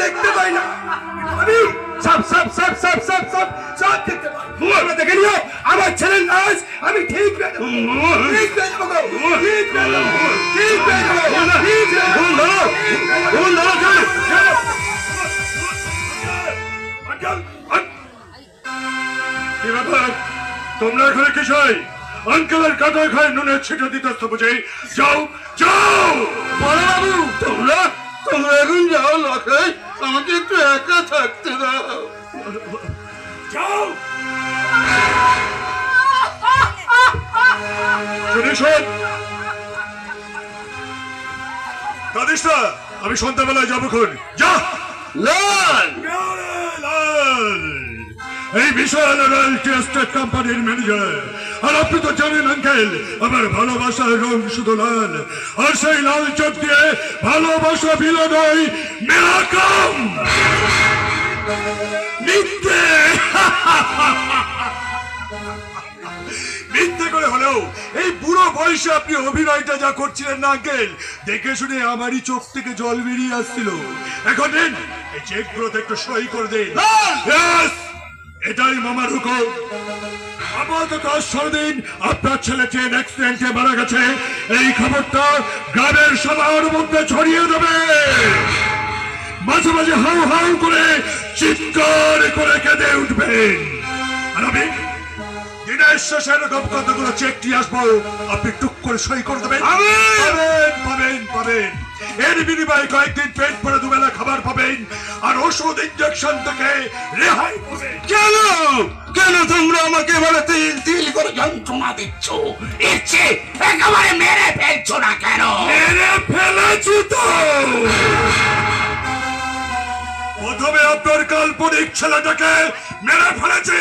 দেখতে পাই না, আমি সব সব সব সব সব সব সব দেখতে পাই। দেখে নিও আমার ছেলের লাশ আমি ঠিক পেয়ে যাবো, ঠিক পেয়ে যাবো গো, ঠিক পেয়ে যাবো, ঠিক পেয়ে যাবো, ঠিক পেয়ে যাবো। কি ব্যাপার তোমরা এখানে কি চাই? আঙ্কেলের কাটায় খায় নুনের ছিটে দিতে বুঝে যাও যাও। বড় বাবু তোমরা তোমরা এখন যাও, লখাই আমাকে একটু একা থাকতে দাও। যাও। শোন কাদিস না, আমি সন্ধ্যাবেলায় যাবো খন। যা লাল এই বিশাল স্টেট কোম্পানির ম্যানেজার, আর আপনি তো জানেন আঙ্কেল আমার ভালোবাসার রং শুধু লাল, আর সেই লাল চোখ দিয়ে ভালোবাসা বিলোদয় মেলা কম মিথ্যে মিথ্যে করে হলেও এই বুড়ো বয়সে আপনি অভিনয়টা যা করছিলেন না আঙ্কেল, দেখে শুনে আমারই চোখ থেকে জল বেরিয়ে আসছিল। এখন দিন এই চেক গুলোতে একটু সই করে দিন। এটাই মামার হুকুম। আপাতত 10 দিন আপনার ছেলে ট্রেন অ্যাক্সিডেন্টে মারা গেছে এই খবরটা গ্রামের সবার মধ্যে ছড়িয়ে দেবে। মাঝে মাঝে হাউ হাউ করে চিৎকার করে কেঁদে উঠবেন। আর আমি দিনের শেষে এরকম কতগুলো চেক দিয়ে আসবো, আপনি টুক করে সই করে দেবেন। পাবেন পাবেন পাবেন। এর বিনিময়ে কয়েকদিন পেট ভরে দুবেলা খাবার পাবেন আর ওষুধ ইঞ্জেকশন থেকে রেহাই পাবেন। কেন কেন তোমরা আমাকে এবারে তিল তিল করে যন্ত্রণা দিচ্ছ? ইচ্ছে একেবারে মেরে ফেলছো না কেন? মেরে ফেলেছি তো। প্রথমে আপনার কাল্পনিক ছেলেটাকে মেরে ফেলেছি।